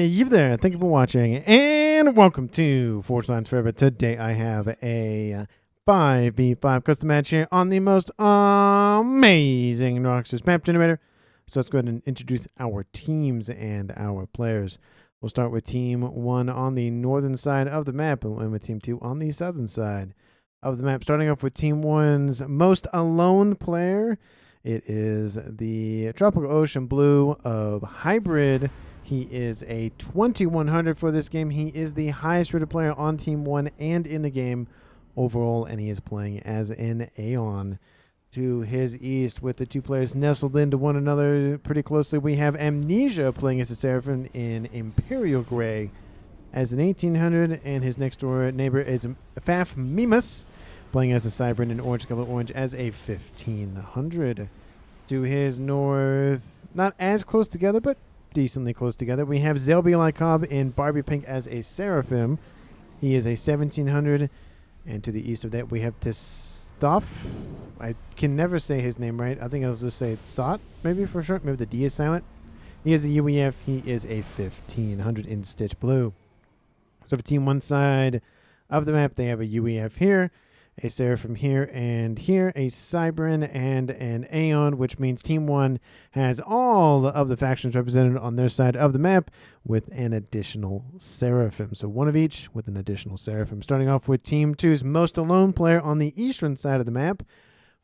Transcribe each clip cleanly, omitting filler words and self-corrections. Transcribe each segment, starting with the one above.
Hey, you there. Thank you for watching, and welcome to Forge Lines Forever. Today I have a 5v5 custom match here on the most amazing Roxas map generator. So let's go ahead and introduce our teams and our players. We'll start with Team 1 on the northern side of the map, and we'll end with Team 2 on the southern side of the map. Starting off with Team 1's most alone player. It is the Tropical Ocean Blue of Hybrid. He is a 2100 for this game. He is the highest rated player on Team 1 and in the game overall, and he is playing as an Aeon. To his east, with the two players nestled into one another pretty closely, we have Amnesia playing as a Seraphim in Imperial Gray as an 1800, and his next door neighbor is FAF Mimas playing as a Cybran in Orange Color Orange as a 1500. To his north, not as close together, but decently close together, we have Zelby Lycob in Barbie Pink as a Seraphim. He is a 1700. And to the east of that, we have Tistoff. I can never say his name right. I think I'll just say Sot, maybe for short. Maybe the D is silent. He is a UEF. He is a 1500 in Stitch Blue. So for Team 1 side of the map, they have a UEF here, a Seraphim here, and here a Cybran and an Aeon, which means Team 1 has all of the factions represented on their side of the map with an additional Seraphim. So one of each with an additional Seraphim. Starting off with Team 2's most alone player on the eastern side of the map,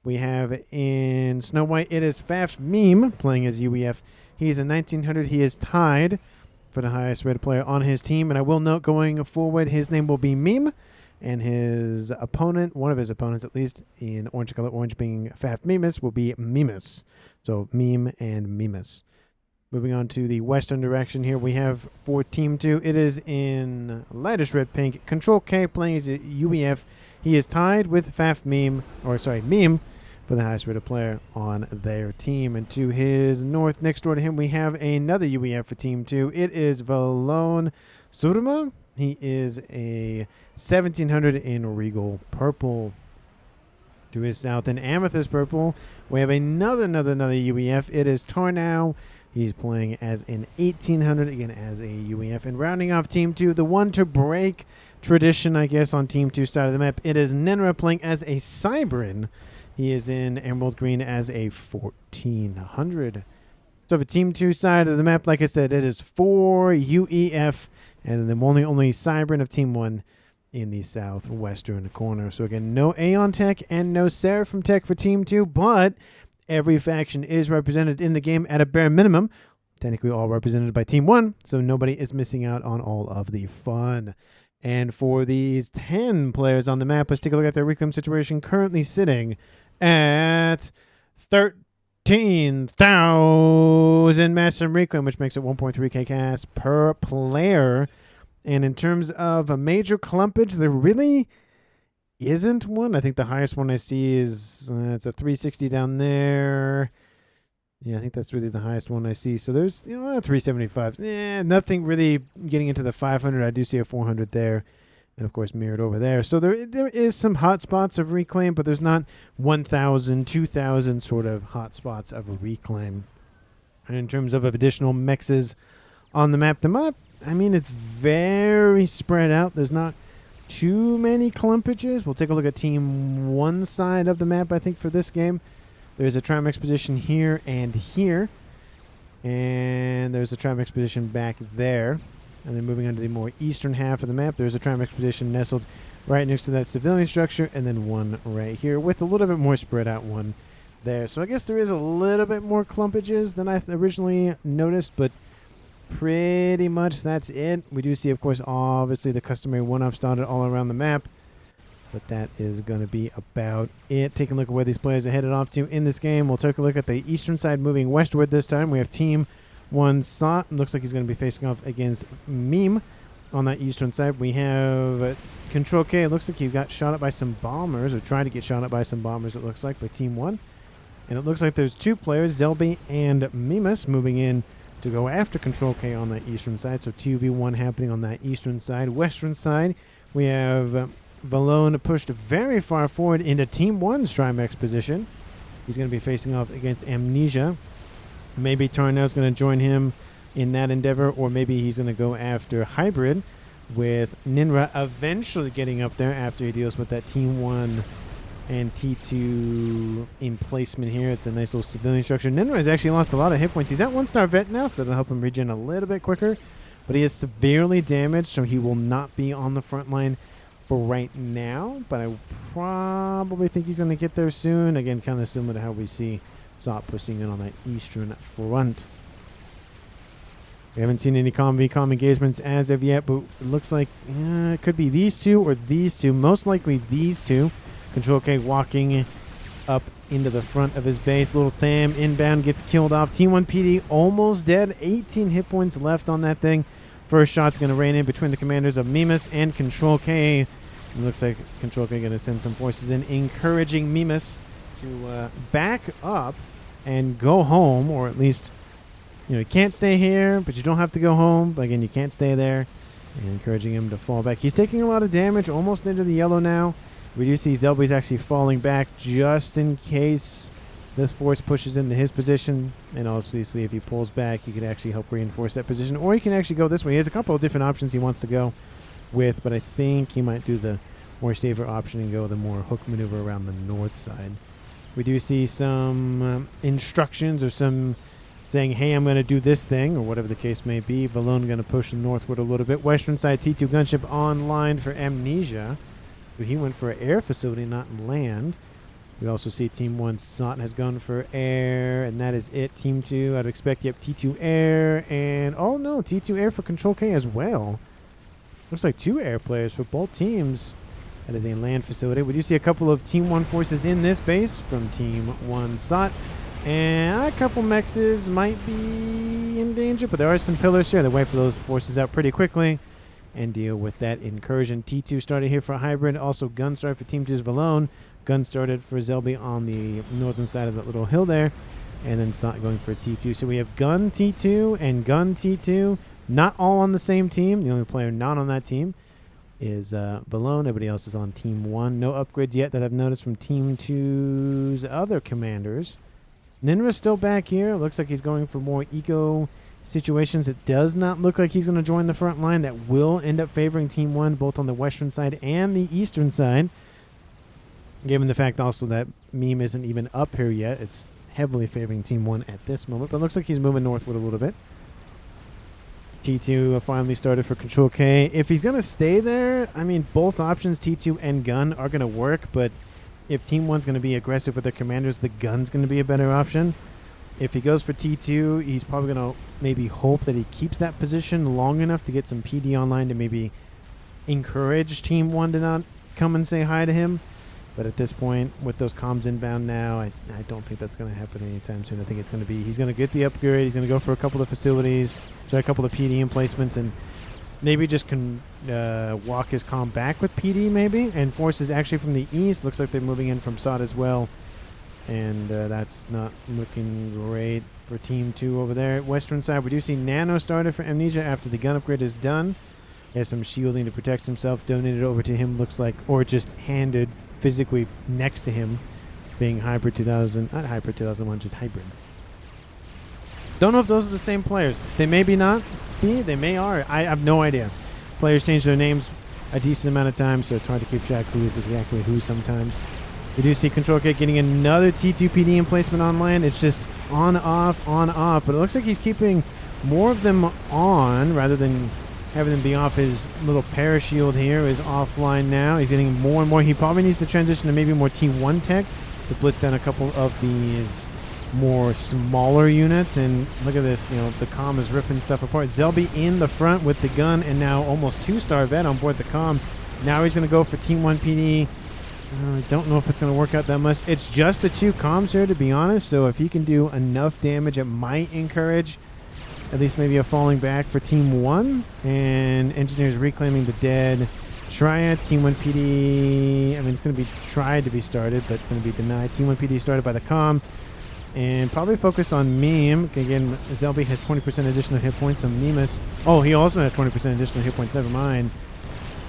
we have in Snow White, it is FAF Meme playing as UEF. He's a 1900. He is tied for the highest rated player on his team. And I will note going forward, his name will be Meme. And his opponent, one of his opponents at least, in Orange Color Orange being FAF Mimas, will be Mimas. So Meme and Mimas. Moving on to the western direction here, we have for Team 2, it is in lightest red pink. Control K playing as a UEF. He is tied with FAF Meme for the highest rated player on their team. And to his north, next door to him, we have another UEF for Team 2. It is Valone Surma. He is a 1700 in Regal Purple. To his south, in Amethyst Purple, we have another UEF. It is Tarnow. He's playing as an 1800, again as a UEF. And rounding off Team 2, the one to break tradition, I guess, on Team 2 side of the map, it is Nenra playing as a Cybran. He is in Emerald Green as a 1400. So for Team 2 side of the map, like I said, it is 4 UEF. And then only Cybran of Team 1 in the southwestern corner. So again, no Aeon Tech and no Seraphim Tech for Team 2, but every faction is represented in the game at a bare minimum. Technically all represented by Team 1, so nobody is missing out on all of the fun. And for these 10 players on the map, let's take a look at their reclaim situation, currently sitting at 13,000 massive reclaim, which makes it 1.3k cast per player. And in terms of a major clumpage, there really isn't one. I think the highest one I see is it's a 360 down there. Yeah, I think that's really the highest one I see. So there's 375. Nothing really getting into the 500. I do see a 400 there, and of course mirrored over there. So there is some hot spots of reclaim, but there's not 1,000, 2,000 sort of hot spots of reclaim. And in terms of additional mexes on the map, I mean, it's very spread out. There's not too many clumpages. We'll take a look at Team 1 side of the map, I think, for this game. There's a Trimex position here and here. And there's a Trimex position back there. And then moving on to the more eastern half of the map, there's a Trimex position nestled right next to that civilian structure. And then one right here with a little bit more spread out one there. So I guess there is a little bit more clumpages than I originally noticed, but pretty much that's it. We do see, of course, obviously the customary one-offs dotted all around the map, but that is going to be about it. Taking a look at where these players are headed off to in this game, we'll take a look at the eastern side moving westward this time. We have Team 1 Sot. Looks like he's going to be facing off against Meme on that eastern side. We have Control K. It looks like he got shot at by some bombers, or tried to get shot at by some bombers, it looks like, by Team 1. And it looks like there's two players, Zelby and Mimas, moving in to go after Control K on that eastern side. So 2v1 happening on that eastern side. Western side, we have Valone pushed very far forward into Team 1's Trimex position. He's going to be facing off against Amnesia. Maybe Tarnow's going to join him in that endeavor, or maybe he's going to go after hybrid with Ninra eventually getting up there after he deals with that Team 1 and T2 emplacement here. It's a nice little civilian structure. Ninra has actually lost a lot of hit points. He's at 1-star vet now, so that'll help him regen a little bit quicker. But he is severely damaged, so he will not be on the front line for right now. But I probably think he's going to get there soon. Again, kind of similar to how we see Zot pushing in on that eastern front. We haven't seen any comm engagements as of yet, but it looks like it could be these two or these two. Most likely these two. Control K walking up into the front of his base. Little Tham inbound gets killed off. Team 1 PD almost dead. 18 hit points left on that thing. First shot's going to rain in between the commanders of Mimas and Control K. It looks like Control K going to send some forces in, encouraging Mimas to back up and go home, or at least, you can't stay here, but you don't have to go home. But again, you can't stay there. And encouraging him to fall back. He's taking a lot of damage, almost into the yellow now. We do see Zelby's actually falling back just in case this force pushes into his position. And obviously, if he pulls back, he could actually help reinforce that position. Or he can actually go this way. He has a couple of different options he wants to go with, but I think he might do the more safer option and go the more hook maneuver around the north side. We do see some instructions or some saying, hey, I'm going to do this thing, or whatever the case may be. Valone going to push him northward a little bit. Western side T2 gunship online for Amnesia. But he went for an air facility, not land. We also see Team 1 Zot has gone for air, and that is it. Team 2, I'd expect, T2 air, and oh no, T2 air for Control K as well. Looks like 2 air players for both teams. That is a land facility. We do see a couple of Team 1 forces in this base from Team 1 Zot. And a couple mexes might be in danger, but there are some pillars here that wipe those forces out pretty quickly and deal with that incursion. T2 started here for hybrid. Also gun started for Team 2's Valone. Gun started for Zelby on the northern side of that little hill there. And then Zot going for T2. So we have gun T2 and gun T2. Not all on the same team. The only player not on that team is Valone. Everybody else is on Team 1. No upgrades yet that I've noticed from Team 2's other commanders. Ninra's still back here. Looks like he's going for more eco situations. It does not look like he's going to join the front line. That will end up favoring Team 1 both on the western side and the eastern side. Given the fact also that Meme isn't even up here yet, it's heavily favoring Team 1 at this moment. But it looks like he's moving northward a little bit. T2 finally started for Control K. If he's going to stay there, I mean, both options, T2 and gun, are going to work. But if Team 1's going to be aggressive with their commanders, the gun's going to be a better option. If he goes for T2, he's probably going to maybe hope that he keeps that position long enough to get some PD online to maybe encourage Team 1 to not come and say hi to him. But at this point, with those comms inbound now, I don't think that's going to happen anytime soon. I think it's going to be, he's going to get the upgrade, he's going to go for a couple of facilities, try a couple of PD emplacements, and maybe just can walk his comm back with PD maybe, and forces actually from the east. Looks like they're moving in from Sod as well. And that's not looking great for Team 2 over there. Western side, we do see Nano started for Amnesia after the gun upgrade is done. He has some shielding to protect himself, donated over to him, looks like, or just handed physically next to him, being Hybrid 2000, not Hybrid 2001, just Hybrid. Don't know if those are the same players. They may be not be, they may are. I have no idea. Players change their names a decent amount of times, so it's hard to keep track who is exactly who sometimes. We do see Control K getting another T2 PD emplacement on land. It's just on, off, but it looks like he's keeping more of them on rather than having them be off. His little parashield here is offline now. He's getting more and more. He probably needs to transition to maybe more T1 tech to blitz down a couple of these more smaller units. And look at this, the comm is ripping stuff apart. Zelby in the front with the gun, and now almost 2-star vet on board the comm. Now he's going to go for Team 1 PD. I don't know if it's going to work out that much. It's just the 2 comms here, to be honest. So if he can do enough damage, it might encourage at least maybe a falling back for Team 1. And Engineers reclaiming the dead Triads. Team 1 PD, I mean, it's going to be tried to be started, but it's going to be denied. Team 1 PD started by the comm. And probably focus on Meme. Again, Zelby has 20% additional hit points. So Mimas, oh, he also has 20% additional hit points. Never mind.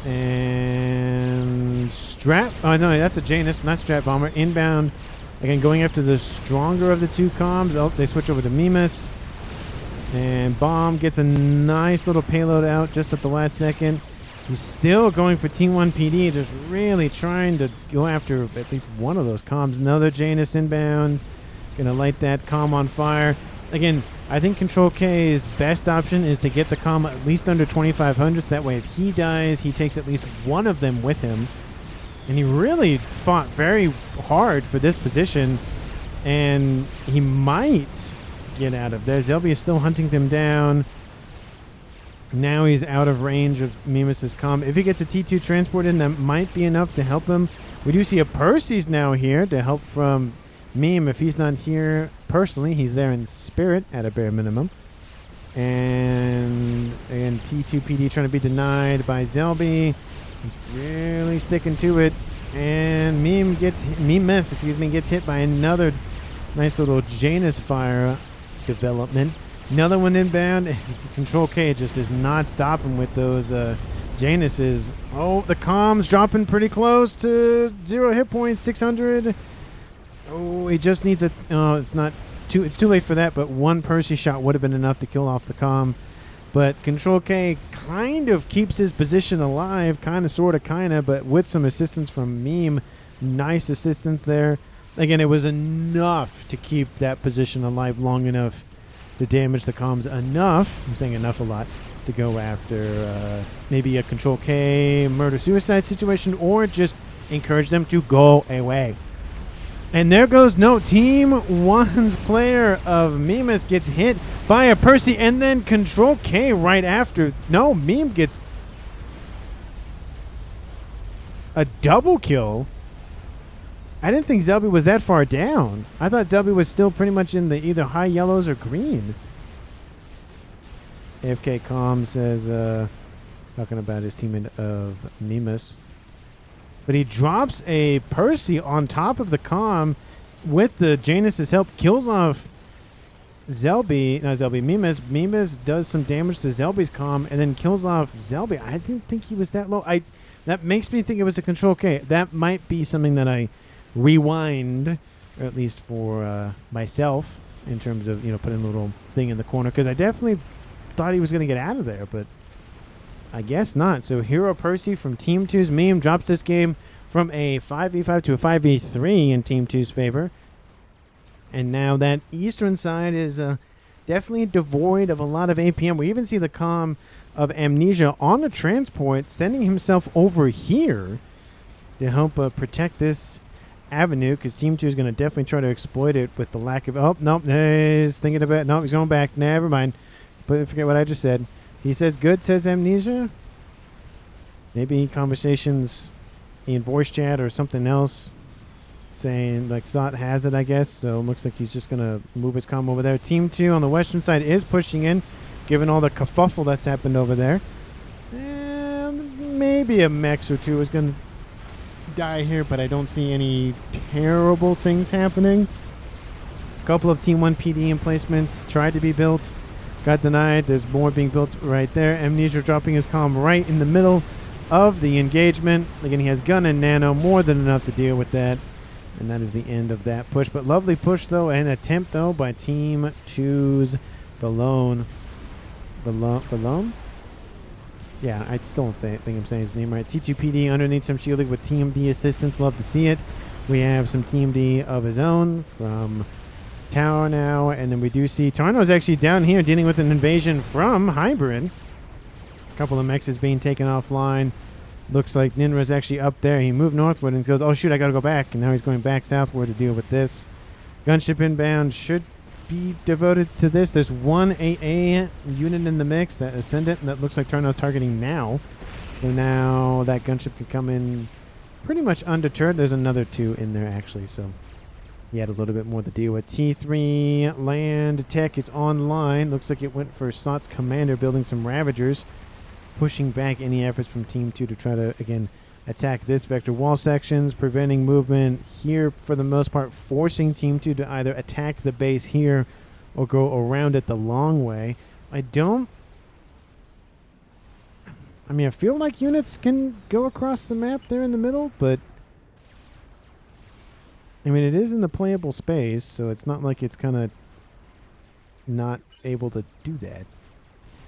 And Strat, oh no, that's a Janus, not Strat Bomber. Inbound, again, going after the stronger of the 2 comms. Oh, they switch over to Mimas. And Bomb gets a nice little payload out just at the last second. He's still going for Team 1 PD, just really trying to go after at least one of those comms. Another Janus inbound. Gonna light that comm on fire. Again, I think Control K's best option is to get the comm at least under 2,500, so that way if he dies, he takes at least one of them with him. And he really fought very hard for this position, and he might get out of there. Zelby is still hunting them down. Now he's out of range of Mimus's comm. If he gets a T2 transport in, that might be enough to help him. We do see a Percy's now here to help from Meme. If he's not here personally, he's there in spirit at a bare minimum. And T2 PD trying to be denied by Zelby. He's really sticking to it. And Mimus gets hit by another nice little Janus fire development. Another one inbound. Control K just is not stopping with those Januses. Oh, the comm's dropping pretty close to 0 hit points, 600. Oh, he just needs a... Oh, it's too late for that, but one Percy shot would have been enough to kill off the comm. But Control K kind of keeps his position alive, kind of, but with some assistance from Meme. Nice assistance there. Again, it was enough to keep that position alive long enough to damage the comms enough, I'm saying enough a lot, to go after maybe a Control K murder-suicide situation, or just encourage them to go away. And there goes Team 1's player of Mimus gets hit by a Percy, and then Control K right after. No, Meme gets a double kill. I didn't think Zelby was that far down. I thought Zelby was still pretty much in the either high yellows or green. AFK Comm says, talking about his teammate of Mimus. But he drops a Percy on top of the comm with the Janus's help, kills off Mimus. Mimus does some damage to Zelby's comm and then kills off Zelby. I didn't think he was that low. That makes me think it was a Control K. That might be something that I rewind, or at least for myself, in terms of putting a little thing in the corner, because I definitely thought he was going to get out of there, but I guess not. So Hero Percy from Team 2's Meme drops this game from a 5v5 to a 5v3 in Team 2's favor, and now that eastern side is definitely devoid of a lot of APM. We even see the comm of Amnesia on the transport sending himself over here to help protect this avenue, because Team 2 is going to definitely try to exploit it with the lack of... Oh, nope, he's thinking about... Nope, he's going back. Never mind. But forget what I just said. He says good, says Amnesia. Maybe conversations in voice chat or something else saying, like, Sot has it, I guess. So it looks like he's just going to move his comm over there. Team 2 on the western side is pushing in, given all the kerfuffle that's happened over there. And maybe a Mex or two is going to die here, but I don't see any terrible things happening. A couple of Team 1 PD emplacements tried to be built, got denied. There's more being built right there. Amnesia dropping his comm right in the middle of the engagement. Again, he has gun and nano, more than enough to deal with that. And that is the end of that push. But lovely push, though, and attempt, though, by Team 2's Balone. Balone? Yeah, I still don't think I'm saying his name right. T2PD underneath some shielding with TMD assistance. Love to see it. We have some TMD of his own from Tower now. And then we do see Tarno's actually down here dealing with an invasion from Hybrid. A couple of mechs being taken offline. Looks like Ninra's actually up there. He moved northward and goes, oh shoot, I gotta go back. And now he's going back southward to deal with this. Gunship inbound should be devoted to this. There's one AA unit in the mix, that Ascendant, and that looks like Tarno's targeting now. So now that gunship can come in pretty much undeterred. There's another 2 in there actually, so he had a little bit more to deal with. T3 land tech is online. Looks like it went for Sot's commander, building some Ravagers, pushing back any efforts from Team 2 to try to, again, attack this vector wall sections, preventing movement here for the most part, forcing Team 2 to either attack the base here or go around it the long way. I feel like units can go across the map there in the middle, but it is in the playable space, so it's not like it's kind of not able to do that?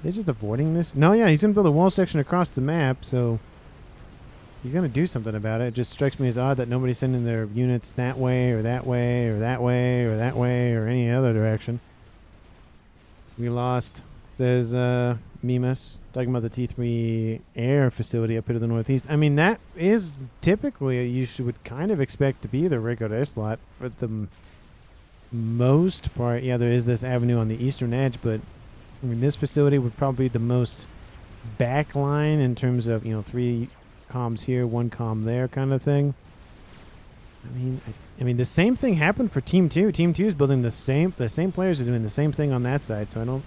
They're just avoiding this? No, yeah, he's going to build a wall section across the map, so he's going to do something about it. It just strikes me as odd that nobody's sending their units that way or that way or that way or that way or any other direction. We lost, says Mimas, talking about the T3 air facility up here to the northeast. I mean, that is typically you would kind of expect to be the regular air slot for the most part. Yeah, there is this avenue on the eastern edge, but I mean, this facility would probably be the most backline in terms of, 3 comms here, 1 comm there kind of thing. I mean, the same thing happened for Team 2. Team 2 is building the same players are doing the same thing on that side, so I don't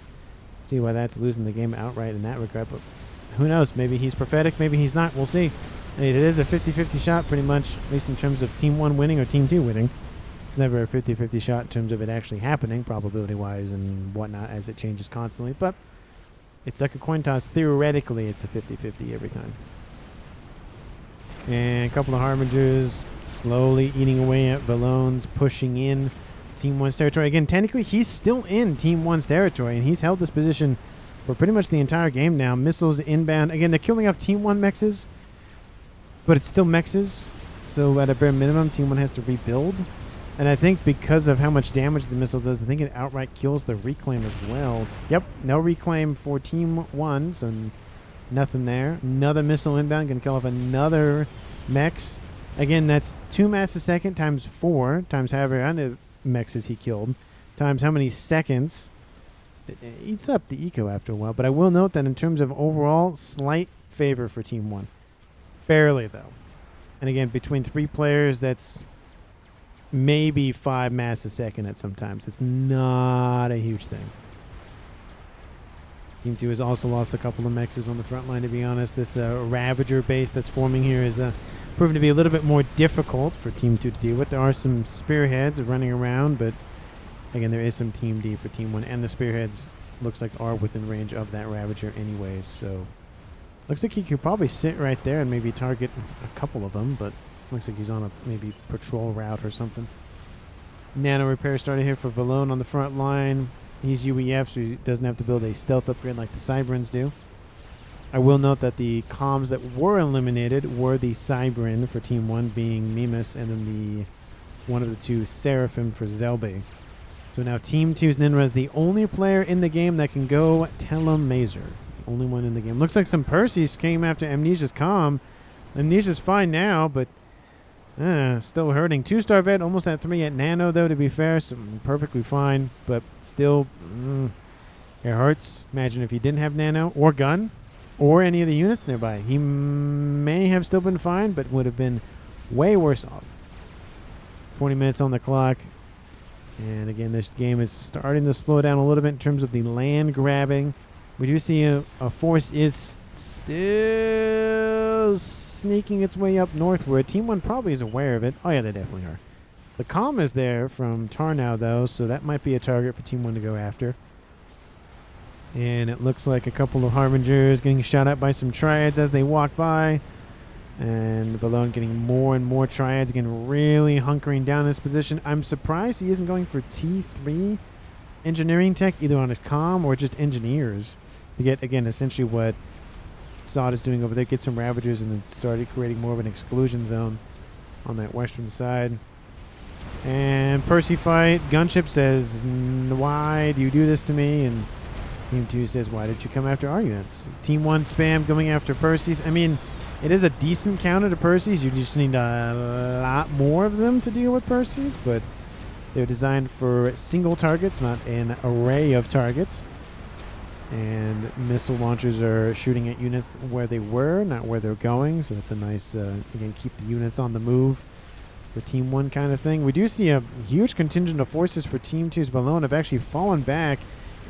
see why that's losing the game outright in that regard, but who knows? Maybe he's prophetic, maybe he's not. We'll see. I mean, it is a 50-50 shot pretty much, at least in terms of Team 1 winning or Team 2 winning. It's never a 50-50 shot in terms of it actually happening, probability-wise and whatnot, as it changes constantly, but it's like a coin toss. Theoretically, it's a 50-50 every time. And a couple of Harbingers slowly eating away at Valones, pushing in Team 1's territory. Again, technically, he's still in Team 1's territory, and he's held this position for pretty much the entire game now. Missiles inbound. Again, they're killing off Team 1 mexes, but it's still mexes. So at a bare minimum, Team 1 has to rebuild. And I think because of how much damage the missile does, I think it outright kills the reclaim as well. Yep, no reclaim for Team 1, so nothing there. Another missile inbound, going to kill off another mex. Again, that's 2 mass a second times 4, times however many mexes he killed, times how many seconds. It eats up the eco after a while. But I will note that in terms of overall, slight favor for Team 1. Barely, though. And again, between 3 players, that's maybe 5 mass a second at some times. It's not a huge thing. Team 2 has also lost a couple of mexes on the front line, to be honest. This Ravager base that's forming here is proven to be a little bit more difficult for Team 2 to deal with. There are some spearheads running around, but again, there is some Team D for Team 1, and the spearheads looks like are within range of that Ravager anyways, so looks like he could probably sit right there and maybe target a couple of them, but looks like he's on a maybe patrol route or something. Nano repair started here for Valone on the front line. He's UEF, so he doesn't have to build a stealth upgrade like the Cyberins do. I will note that the comms that were eliminated were the Cyberin for Team 1 being Mimas, and then one of the 2 Seraphim for Zelbe. So now Team 2's Ninra is the only player in the game that can go Telemazer. The only one in the game. Looks like some Perseus came after Amnesia's comm. Amnesia's fine now, but still hurting. 2-star vet, almost at 3 at Nano, though, to be fair. So perfectly fine, but still, it hurts. Imagine if he didn't have Nano or gun or any of the units nearby. He may have still been fine, but would have been way worse off. 20 minutes on the clock. And again, this game is starting to slow down a little bit in terms of the land grabbing. We do see a force is still sneaking its way up northward. Team 1 probably is aware of it. Oh, yeah, they definitely are. The comm is there from Tarnow, though, so that might be a target for Team 1 to go after. And it looks like a couple of Harbingers getting shot at by some Triads as they walk by. And Valone getting more and more Triads, again, really hunkering down this position. I'm surprised he isn't going for T3 engineering tech, either on his comm or just engineers, to get, again, essentially what Sod is doing over there. Get some Ravagers and then started creating more of an exclusion zone on that western side. And Percy fight. Gunship says, why do you do this to me? And Team 2 says, why did you come after our units? Team 1 spam going after Percy's. I mean, it is a decent counter to Percy's. You just need a lot more of them to deal with Percy's, but they're designed for single targets, not an array of targets. And missile launchers are shooting at units where they were, not where they're going. So that's a nice, again, keep the units on the move for Team 1 kind of thing. We do see a huge contingent of forces for Team 2's Valone have actually fallen back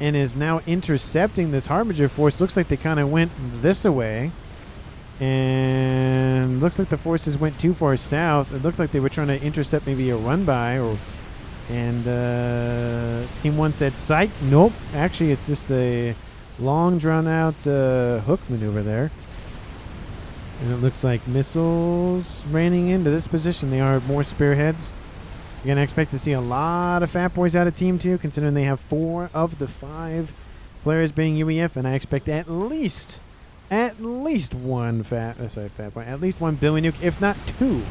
and is now intercepting this Harbinger force. Looks like they kind of went this way. And looks like the forces went too far south. It looks like they were trying to intercept maybe a run-by. And Team 1 said, psych. Nope. Actually, it's just a long, drawn-out hook maneuver there. And it looks like missiles raining into this position. They are more spearheads. Again, I expect to see a lot of Fat Boys out of Team 2, considering they have 4 of the 5 players being UEF, and I expect at least one Fat Boy, at least one Billy Nuke, if not 2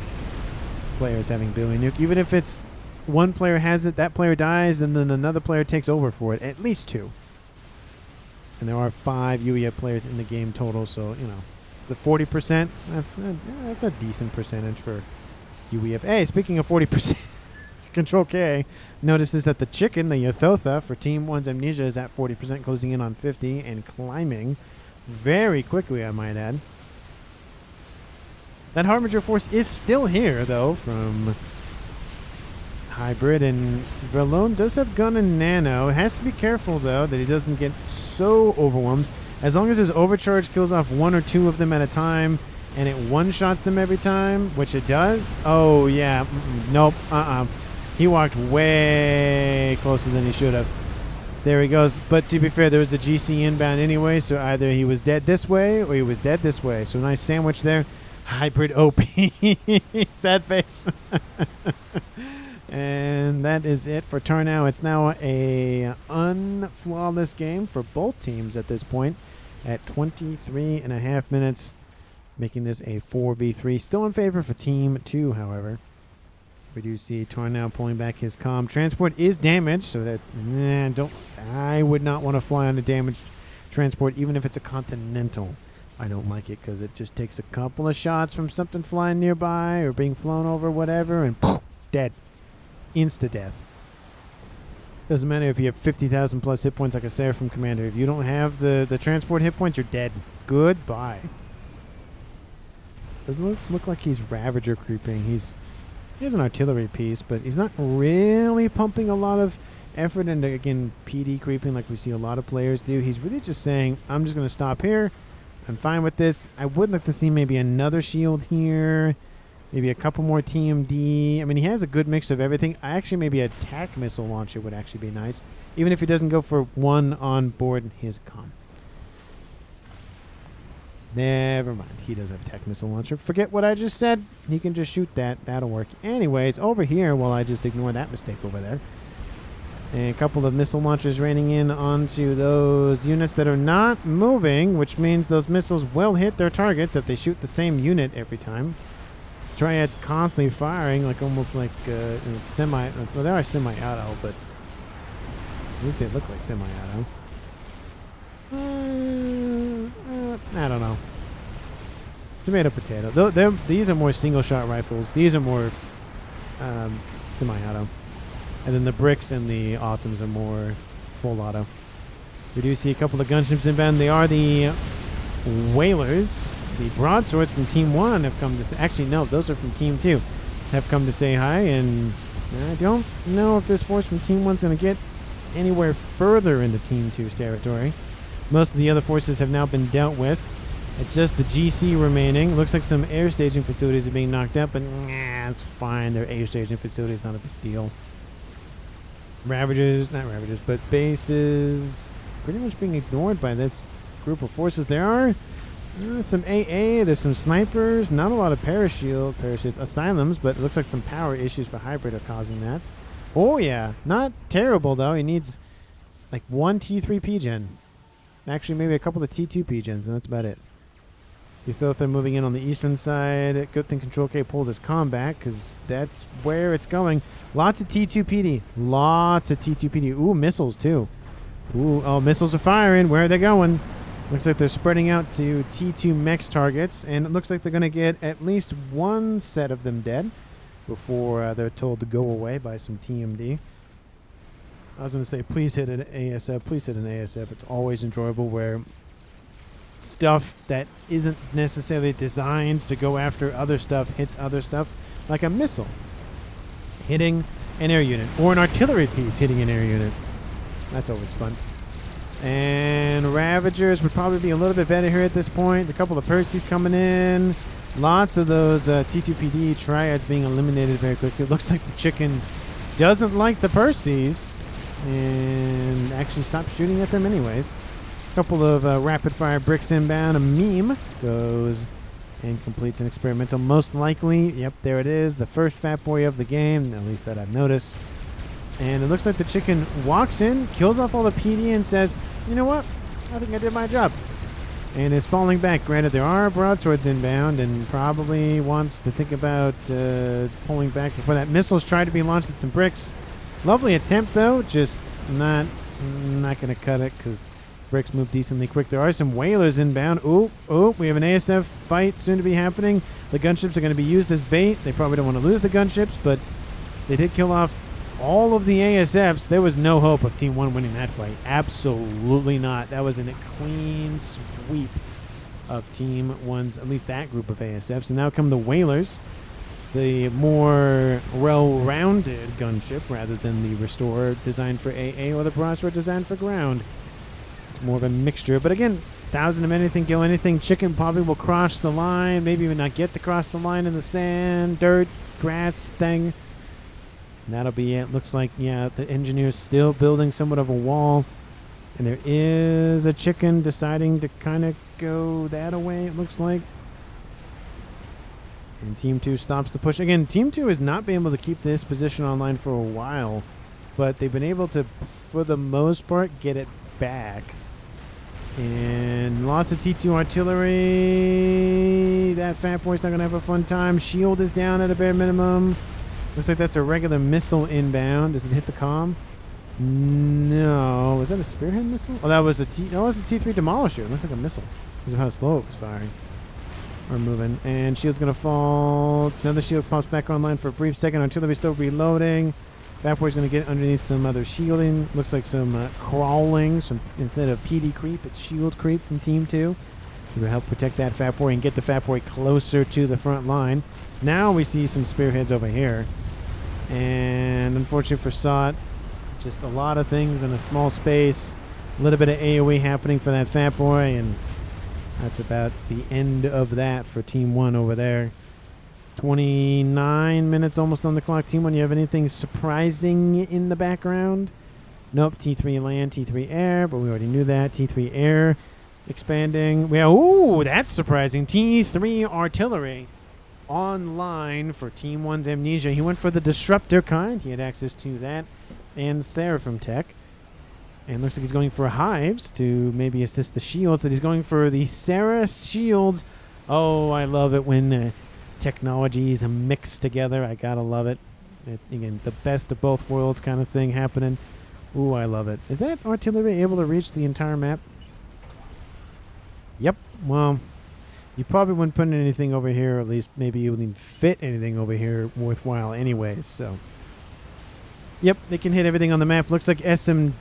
players having Billy Nuke. Even if it's one player has it, that player dies, and then another player takes over for it. At least 2. And there are 5 UEF players in the game total, so, you know, the 40%, that's a decent percentage for UEF. Hey, speaking of 40%, Control K notices that the chicken, the Ythotha, for Team 1's Amnesia is at 40%, closing in on 50 and climbing very quickly, I might add. That Harbinger force is still here, though, from Hybrid, and Verlone does have gun and nano. Has to be careful, though, that he doesn't get so overwhelmed. As long as his overcharge kills off 1 or 2 of them at a time, and it one-shots them every time, which it does. Oh, yeah. Nope. He walked way closer than he should have. There he goes. But to be fair, there was a GC inbound anyway, so either he was dead this way or he was dead this way. So nice sandwich there. Hybrid OP. Sad face. And that is it for turn now. It's now a unflawless game for both teams at this point at 23.5 minutes, making this a 4v3. Still in favor for Team 2, however. We do see Tornau pulling back his comm. Transport is damaged, so that I would not want to fly on a damaged transport, even if it's a Continental. I don't like it because it just takes a couple of shots from something flying nearby or being flown over, whatever, and poof, dead. Insta-death. Doesn't matter if you have 50,000 plus hit points like a Seraphim Commander. If you don't have the transport hit points, you're dead. Goodbye. Doesn't look like he's Ravager creeping. He has an artillery piece, but he's not really pumping a lot of effort into, again, PD creeping like we see a lot of players do. He's really just saying, I'm just going to stop here. I'm fine with this. I would like to see maybe another shield here. Maybe a couple more TMD. I mean, he has a good mix of everything. Maybe a attack missile launcher would actually be nice, even if he doesn't go for one on board his comm. Never mind. He does have a attack missile launcher. Forget what I just said. He can just shoot that. That'll work. Anyways, over here, while I just ignore that mistake over there, and a couple of missile launchers raining in onto those units that are not moving, which means those missiles will hit their targets if they shoot the same unit every time. Triad's constantly firing, like almost like semi. Well, they are semi-auto, but at least they look like semi-auto. I don't know. Tomato, potato. These are more single-shot rifles. These are more semi-auto. And then the bricks and the Autumns are more full auto. We do see a couple of gunships inbound. They are the Whalers. The broadswords from Team 1 have come to say... Actually, no, those are from Team 2. Have come to say hi, and I don't know if this force from Team 1's going to get anywhere further into Team 2's territory. Most of the other forces have now been dealt with. It's just the GC remaining. Looks like some air staging facilities are being knocked out, but it's fine. They're air staging facilities, not a big deal. Ravagers, not Ravagers, but bases pretty much being ignored by this group of forces. There are some AA, there's some snipers, not a lot of parachutes, asylums, but it looks like some power issues for Hybrid are causing that. Oh yeah, not terrible though. He needs like 1 T3 P-Gen. Actually, maybe a couple of T2 P-Gens, and that's about it. You thought they're moving in on the eastern side. Good thing Control K pulled his comm back, because that's where it's going. Lots of T2 PD. Lots of T2 PD. Ooh, missiles too. Ooh, oh, missiles are firing. Where are they going? Looks like they're spreading out to T2 mechs targets, and it looks like they're going to get at least one set of them dead before they're told to go away by some TMD. I was going to say, please hit an ASF. Please hit an ASF. It's always enjoyable where stuff that isn't necessarily designed to go after other stuff hits other stuff, like a missile hitting an air unit, or an artillery piece hitting an air unit. That's always fun. And Ravagers would probably be a little bit better here at this point. A couple of Percy's coming in. Lots of those T2PD triads being eliminated very quickly. It looks like the chicken doesn't like the Percy's and actually stopped shooting at them anyways. A couple of rapid fire bricks inbound. A meme goes and completes an experimental. Most likely, yep, there it is, the first fat boy of the game, at least that I've noticed. And it looks like the chicken walks in, kills off all the PD, and says, you know what, I think I did my job. And is falling back. Granted, there are broadswords inbound, and probably wants to think about pulling back before that. Missiles try to be launched at some bricks. Lovely attempt, though, just not going to cut it because bricks move decently quick. There are some whalers inbound. Oh, we have an ASF fight soon to be happening. The gunships are going to be used as bait. They probably don't want to lose the gunships, but they did kill off all of the ASFs. There was no hope of Team 1 winning that fight. Absolutely not. That was a clean sweep of Team 1's, at least that group of ASFs. And now come the whalers, the more well-rounded gunship rather than the Restorer designed for AA or the broadsword designed for ground. It's more of a mixture. But again, 1,000 of anything, kill anything. Chicken probably will cross the line, maybe even not get to cross the line in the sand, dirt, grass thing. And that'll be it. Looks like, yeah, the engineer's still building somewhat of a wall. And there is a chicken deciding to kind of go that away, it looks like. And Team 2 stops the push. Again, Team 2 has not been able to keep this position online for a while. But they've been able to, for the most part, get it back. And lots of T2 artillery. That fat boy's not going to have a fun time. Shield is down at a bare minimum. Looks like that's a regular missile inbound. Does it hit the comm? No. Was that a spearhead missile? Oh, that was a T3 demolisher. It looked like a missile because of how slow it was firing or moving. And shield's going to fall. Another shield pops back online for a brief second. Artillery still reloading. Fat boy's going to get underneath some other shielding. Looks like some crawling. Instead of PD creep, it's shield creep from Team 2. To help protect that fat boy and get the fat boy closer to the front line. Now we see some spearheads over here. And unfortunately for SOT, just a lot of things in a small space. A little bit of AoE happening for that fat boy, and that's about the end of that for Team 1 over there. 29 minutes almost on the clock. Team 1, you have anything surprising in the background? Nope. T3 land, T3 air, but we already knew that. T3 air expanding. Ooh, that's surprising. T3 artillery online for Team 1's Amnesia. He went for the Disruptor kind. He had access to that and Seraphim Tech. And looks like he's going for Hives to maybe assist the shields. That he's going for the Sarah shields. Oh, I love it when technologies mix together. I gotta love it. Again, the best of both worlds kind of thing happening. Ooh, I love it. Is that artillery able to reach the entire map? Yep. Well, you probably wouldn't put anything over here, or at least maybe you wouldn't fit anything over here worthwhile anyways, so. Yep, they can hit everything on the map. Looks like SMD/air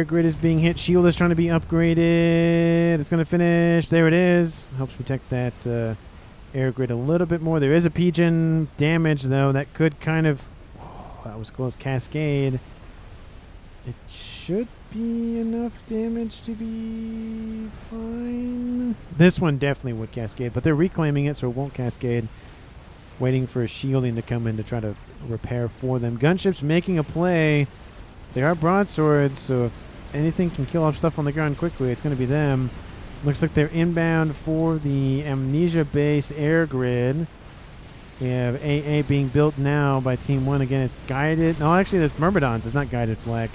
grid is being hit. Shield is trying to be upgraded. It's going to finish. There it is. Helps protect that air grid a little bit more. There is a pigeon damage, though. That could kind of... Oh, that was close. Cascade. It should be enough damage to be fine. This one definitely would cascade, but they're reclaiming it, so it won't cascade. Waiting for shielding to come in to try to repair for them. Gunships making a play. They are broadswords, so if anything can kill off stuff on the ground quickly, it's going to be them. Looks like they're inbound for the Amnesia base air grid. We have AA being built now by Team 1. Again, it's guided. No, actually, that's Myrmidons. It's not guided flak.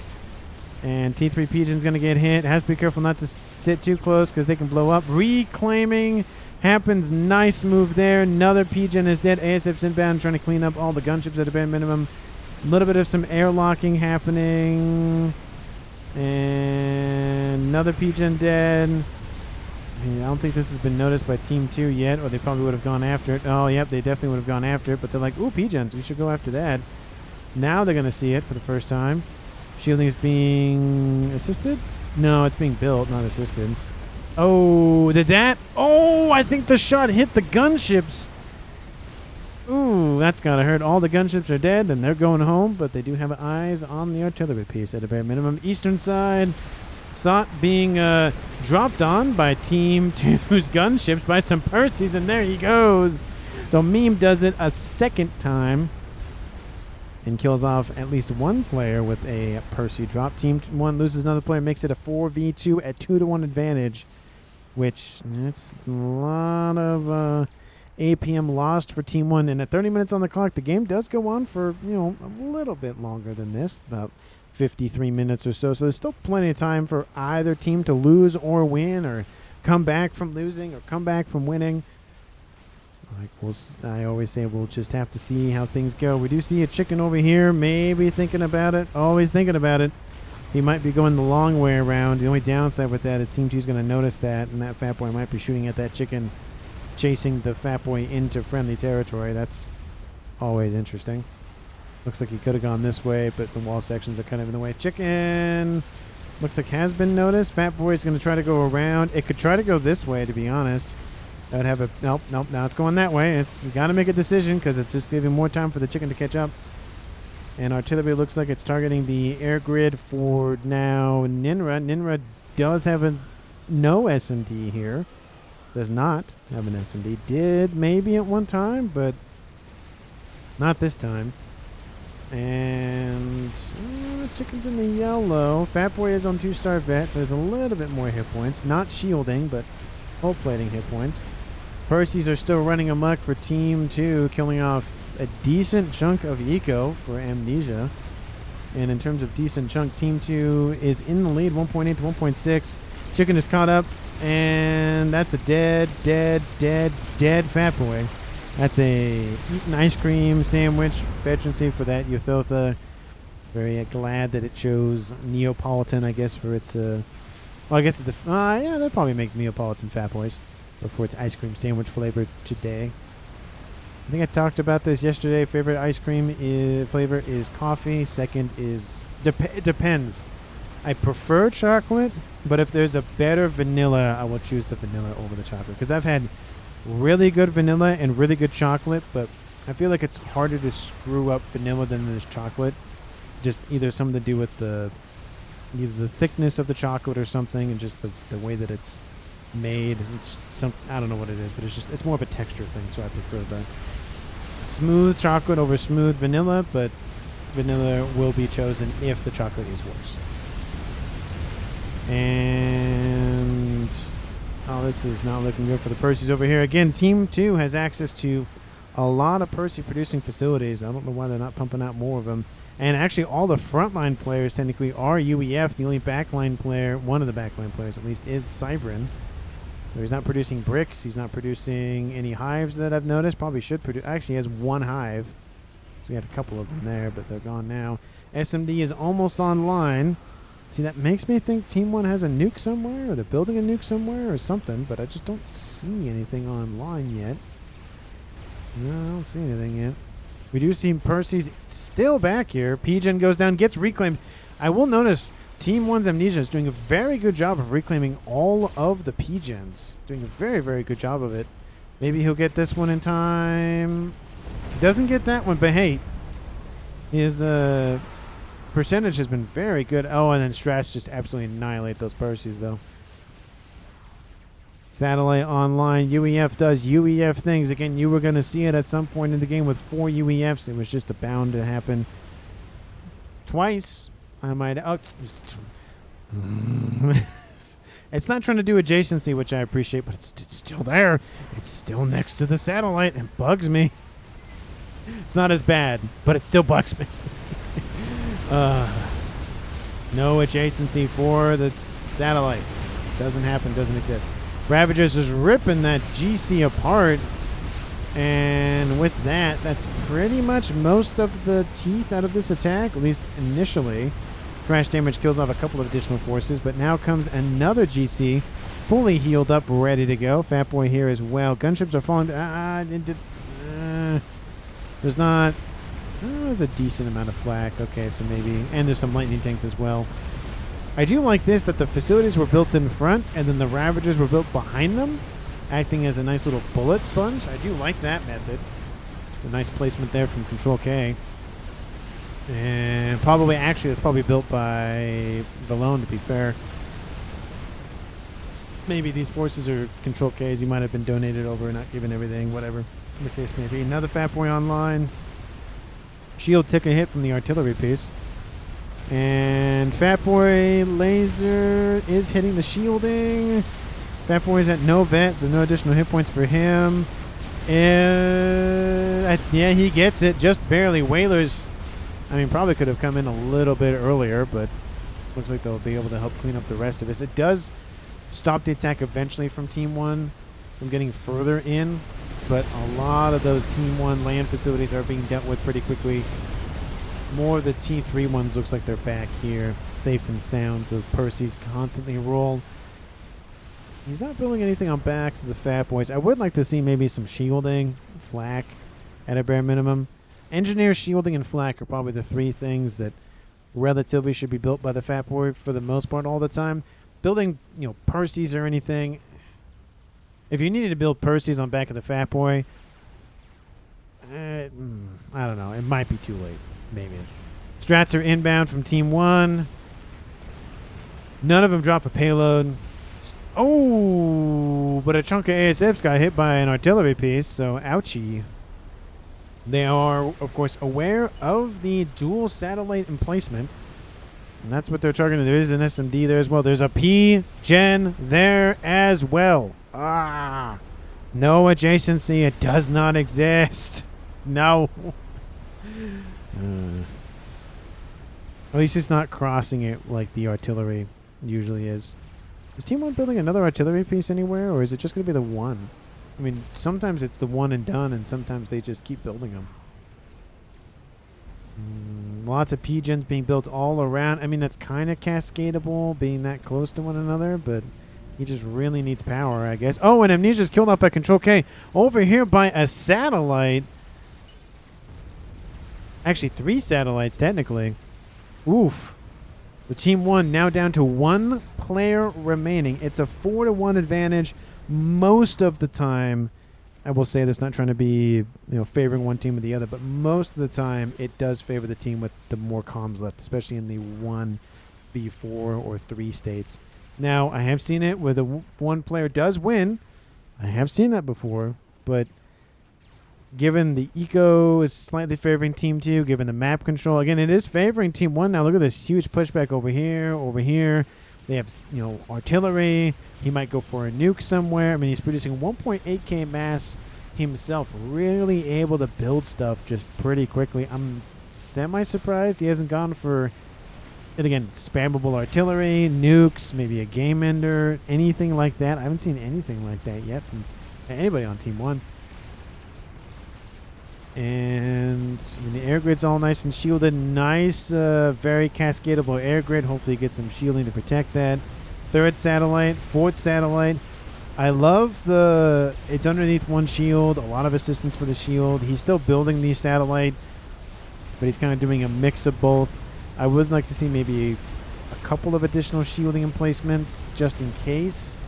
And T3 Pigeon's going to get hit. Has to be careful not to sit too close because they can blow up. Reclaiming happens. Nice move there. Another Pigeon is dead. ASF's inbound trying to clean up all the gunships at a bare minimum. A little bit of some airlocking happening. And another Pigeon dead. I don't think this has been noticed by Team 2 yet, or they probably would have gone after it. Oh, yep, they definitely would have gone after it, but they're like, ooh, Pigeons, we should go after that. Now they're going to see it for the first time. Shielding is being assisted? No, it's being built, not assisted. Oh, did that? Oh, I think the shot hit the gunships. Ooh, that's got to hurt. All the gunships are dead, and they're going home, but they do have eyes on the artillery piece at a bare minimum. Eastern side, SOT being dropped on by Team 2's gunships by some Percys, and there he goes. So Meme does it a second time and kills off at least one player with a Percy drop. Team 1 loses another player, makes it a 4v2 at 2-to-1 advantage. which that's a lot of APM lost for Team 1. And at 30 minutes on the clock, the game does go on for, a little bit longer than this, about 53 minutes or so. So there's still plenty of time for either team to lose or win, or come back from losing or come back from winning. I always say we'll just have to see how things go. We do see a chicken over here, maybe thinking about it, always thinking about it. He might be going the long way around. The only downside with that is Team 2 is going to notice that, and that Fat Boy might be shooting at that chicken, chasing the Fat Boy into friendly territory. That's always interesting. Looks like he could have gone this way, but the wall sections are kind of in the way. Chicken looks like has been noticed. Fat Boy is going to try to go around. It could try to go this way, to be honest. That would have a... Nope. Now it's going that way. It's got to make a decision because it's just giving more time for the chicken to catch up. And artillery looks like it's targeting the air grid for now Ninra. Ninra does have a no SMD here. Does not have an SMD. Did maybe at one time, but not this time. And chicken's in the yellow. Fat Boy is on 2-star vet, so there's a little bit more hit points. Not shielding, but hull plating hit points. Percy's are still running amok for Team 2, killing off a decent chunk of eco for Amnesia. And in terms of decent chunk, Team 2 is in the lead, 1.8 to 1.6. Chicken is caught up, and that's a dead Fat Boy. That's a eaten ice cream sandwich. Veterancy for that Euthotha. Very glad that it chose Neapolitan, I guess, for its... well, I guess it's a... yeah, they'll probably make Neapolitan Fat Boys. But for its ice cream sandwich flavor today. I think I talked about this yesterday. Favorite ice cream flavor is coffee. Second is... it depends. I prefer chocolate, but if there's a better vanilla, I will choose the vanilla over the chocolate. Because I've had really good vanilla and really good chocolate, but I feel like it's harder to screw up vanilla than there's chocolate. Just either something to do with either the thickness of the chocolate or something, and just the way that it's made. I don't know what it is, but it's more of a texture thing, so I prefer the smooth chocolate over smooth vanilla, but vanilla will be chosen if the chocolate is worse. And this is not looking good for the Percys over here. Again, Team 2 has access to a lot of Percy producing facilities. I don't know why they're not pumping out more of them. And actually, all the frontline players technically are UEF. The only backline player, one of the backline players at least, is Cybrin. So he's not producing bricks. He's not producing any hives that I've noticed. Probably should produce. Actually, he has one hive. So he had a couple of them there, but they're gone now. SMD is almost online. See, that makes me think Team 1 has a nuke somewhere, or they're building a nuke somewhere or something, but I just don't see anything online yet. No, I don't see anything yet. We do see Percy's still back here. P-Gen goes down, gets reclaimed. I will notice Team 1's Amnesia is doing a very good job of reclaiming all of the P-Gens. Doing a very, very good job of it. Maybe he'll get this one in time. Doesn't get that one, but hey, his percentage has been very good. Oh, and then Strats just absolutely annihilate those Percys, though. Satellite online. UEF does UEF things. Again, you were going to see it at some point in the game with 4 UEFs. It was just bound to happen. Twice. I might... Oh, it's not trying to do adjacency, which I appreciate, but it's still there. It's still next to the satellite. It bugs me. It's not as bad, but it still bugs me. No adjacency for the satellite. Doesn't happen, doesn't exist. Ravagers is ripping that GC apart. And with that, that's pretty much most of the teeth out of this attack, at least initially. Crash damage kills off a couple of additional forces, but now comes another GC, fully healed up, ready to go. Fat Boy here as well. Gunships are falling. There's not... there's a decent amount of flak. Okay, so maybe... And there's some lightning tanks as well. I do like this, that the facilities were built in front, and then the Ravagers were built behind them, acting as a nice little bullet sponge. I do like that method. A nice placement there from Control K. And probably, actually, it's probably built by Valone, to be fair. Maybe these forces are Control Ks. He might have been donated over, not given everything, whatever the case may be. Another Fat Boy online. Shield took a hit from the artillery piece. And Fat Boy laser is hitting the shielding. Fat Boy's at no vet, so no additional hit points for him. Yeah, he gets it just barely. Whalers, I mean, probably could have come in a little bit earlier, but looks like they'll be able to help clean up the rest of this. It does stop the attack eventually from Team 1 from getting further in, but a lot of those Team 1 land facilities are being dealt with pretty quickly. More of the T3 ones looks like they're back here, safe and sound, so Percy's constantly rolled. He's not building anything on backs of the Fat Boys. I would like to see maybe some shielding, flak, at a bare minimum. Engineer, shielding, and flak are probably the three things that relatively should be built by the Fat Boy for the most part all the time. Building, Percy's or anything. If you needed to build Percy's on back of the Fat Boy, I don't know. It might be too late. Maybe. Strats are inbound from Team 1. None of them drop a payload. Oh, but a chunk of ASFs got hit by an artillery piece, so ouchie. They are, of course, aware of the dual satellite emplacement, and that's what they're targeting. There is an SMD there as well. There's a P-Gen there as well. Ah, no adjacency. It does not exist. No. At least it's not crossing it like the artillery usually is. Is Team 1 building another artillery piece anywhere, or is it just going to be the one? I mean, sometimes it's the one and done, and sometimes they just keep building them. Lots of P-Gens being built all around. I mean, that's kind of cascadable, being that close to one another, but he just really needs power, I guess. Oh, and Amnesia's killed off by Control K. Over here by a satellite. Actually, 3 satellites, technically. Oof. The Team 1 now down to 1 player remaining. It's a 4-to-1 advantage most of the time. I will say this, not trying to be favoring one team or the other, but most of the time it does favor the team with the more comms left, especially in the 1v4 or 3 states. Now, I have seen it where the one player does win. I have seen that before, but given the eco is slightly favoring Team 2, given the map control, again, it is favoring Team 1. Now look at this huge pushback over here, over here. They have, artillery. He might go for a nuke somewhere. I mean, he's producing 1.8k mass himself. Really able to build stuff just pretty quickly. I'm semi-surprised he hasn't gone for, and again, spammable artillery, nukes, maybe a game ender, anything like that. I haven't seen anything like that yet from anybody on Team 1. And I mean, the air grid's all nice and shielded. Nice, very cascadable air grid. Hopefully you get some shielding to protect that. 3rd satellite, 4th satellite. I love it's underneath one shield. A lot of assistance for the shield. He's still building the satellite, but he's kind of doing a mix of both. I would like to see maybe a couple of additional shielding emplacements just in case.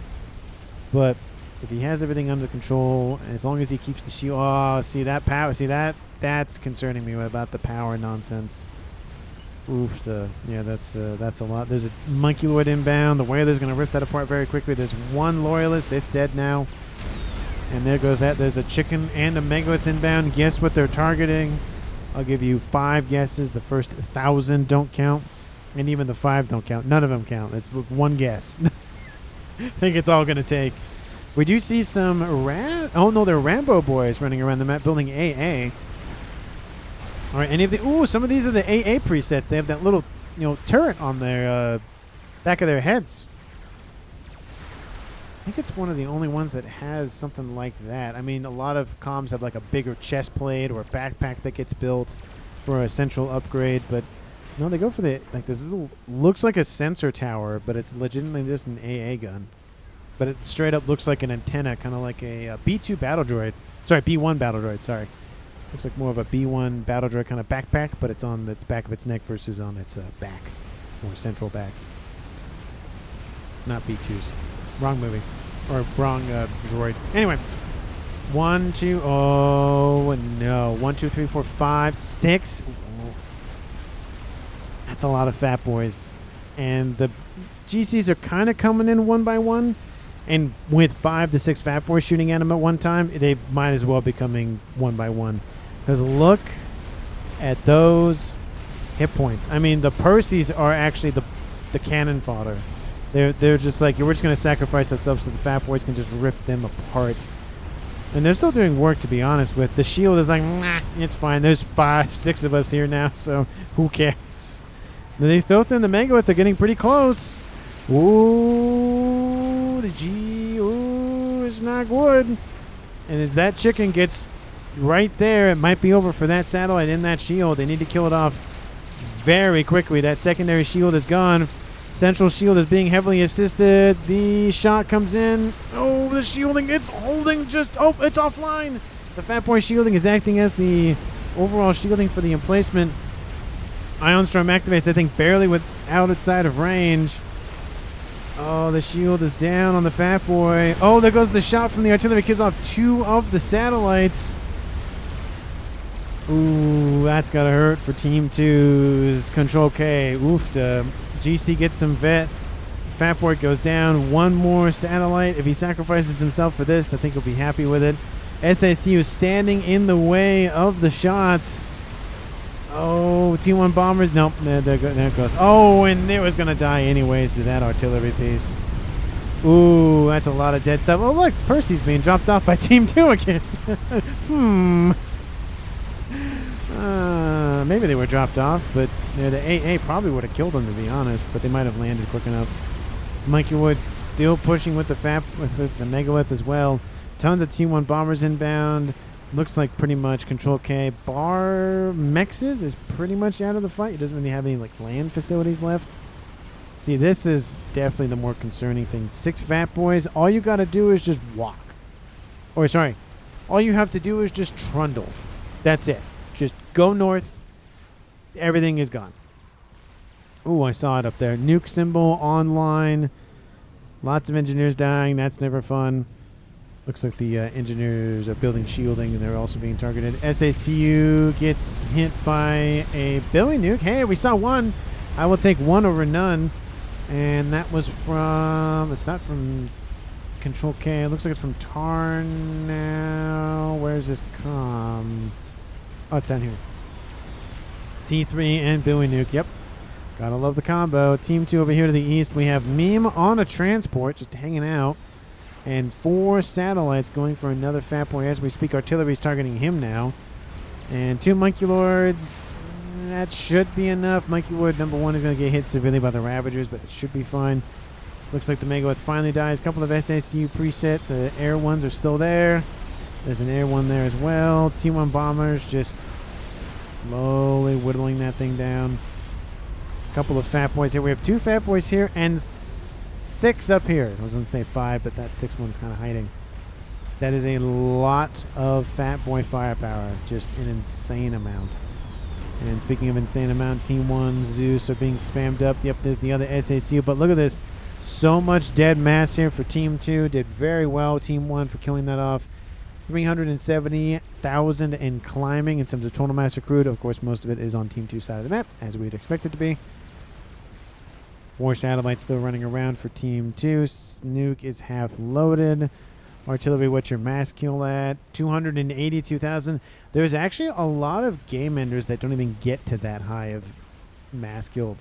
But if he has everything under control, and as long as he keeps the shield... Oh, see that power? See that? That's concerning me about the power nonsense. Oof. Yeah, that's a lot. There's a Monkey Lord inbound. The Whaler's going to rip that apart very quickly. There's one Loyalist. It's dead now. And there goes that. There's a Chicken and a Megalith inbound. Guess what they're targeting? I'll give you 5 guesses. The first 1,000 don't count. And even the 5 don't count. None of them count. It's one guess. I think it's all going to take. We do see some oh no, they're Rambo boys running around the map building AA. All right, any of the some of these are the AA presets. They have that little turret on their back of their heads. I think it's one of the only ones that has something like that. I mean, a lot of comms have like a bigger chest plate or a backpack that gets built for a central upgrade, but no, they go for this little, looks like a sensor tower, but it's legitimately just an AA gun. But it straight up looks like an antenna, kind of like a B2 battle droid. Sorry, B1 battle droid, sorry. Looks like more of a B1 battle droid kind of backpack, but it's on the back of its neck versus on its back, or central back. Not B2s. Wrong movie. Or wrong droid. Anyway. 1, 2, oh no. 1, 2, 3, 4, 5, 6. That's a lot of fat boys. And the GCs are kind of coming in one by one. And with 5 to 6 fat boys shooting at them at one time, they might as well be coming one by one. Because look at those hit points. I mean, the Percys are actually the cannon fodder. They're just like, we're just going to sacrifice ourselves so the Fat Boys can just rip them apart. And they're still doing work, to be honest with. The shield is like, nah, it's fine. There's 5, 6 of us here now, so who cares? They throw in the Megalith. They're getting pretty close. Ooh, the G. Ooh, it's not good. And as that chicken gets right there, it might be over for that satellite in that shield. They need to kill it off very quickly. That secondary shield is gone. Central shield is being heavily assisted. The shot comes in. Oh, the shielding. It's holding just. Oh, it's offline. The Fat Boy shielding is acting as the overall shielding for the emplacement. Ion Storm activates, I think, barely without outside of range. Oh, the shield is down on the Fat Boy. Oh, there goes the shot from the artillery. Kills off 2 of the satellites. Ooh, that's got to hurt for Team 2's Control K. Oof. GC gets some vet. Fat Boy goes down. 1 more satellite. If he sacrifices himself for this, I think he'll be happy with it. SACU standing in the way of the shots. Oh, T1 bombers. Nope, there it goes. Oh, and it was going to die anyways to that artillery piece. Ooh, that's a lot of dead stuff. Oh, look, Percy's being dropped off by Team 2 again. Maybe they were dropped off, but the AA probably would have killed them, to be honest, but they might have landed quick enough. Mikey Wood still pushing with the Megalith as well. Tons of T1 bombers inbound. Looks like pretty much Control K. Bar Mexes is pretty much out of the fight. It doesn't really have any like land facilities left. See, this is definitely the more concerning thing. 6 Fat Boys. All you got to do is just walk. Or sorry, all you have to do is just trundle. That's it. Just go north. Everything is gone. Ooh, I saw it up there. Nuke symbol online. Lots of engineers dying. That's never fun. Looks like the engineers are building shielding, and they're also being targeted. SACU gets hit by a Billy Nuke. Hey, we saw 1. I will take 1 over none. And that was from... It's not from Control K. It looks like it's from Tarn now. Where's this come? Oh, it's down here. T3 and Billy Nuke. Yep. Gotta love the combo. Team 2 over here to the east. We have Meme on a transport, just hanging out. And 4 satellites going for another Fat Boy as we speak. Artillery's targeting him now. And 2 Monkey Lords. That should be enough. Monkey Lord number 1 is going to get hit severely by the Ravagers, but it should be fine. Looks like the Megalith finally dies. A couple of SACU preset. The air ones are still there. There's an air one there as well. T1 bombers just slowly whittling that thing down. A couple of Fat Boys here. We have 2 Fat Boys here and 6 up here. I was going to say 5, but that 6th one's kind of hiding. That is a lot of Fat Boy firepower. Just an insane amount. And speaking of insane amount, Team 1, Zeus are being spammed up. Yep, there's the other SACU. But look at this. So much dead mass here for Team 2. Did very well, Team 1, for killing that off. 370,000 and climbing in terms of total mass accrued. Of course, most of it is on Team 2 side of the map, as we'd expect it to be. 4 satellites still running around for Team 2. Nuke is half loaded. Artillery, what's your mass kill at? 282,000. There's actually a lot of game enders that don't even get to that high of mass killed.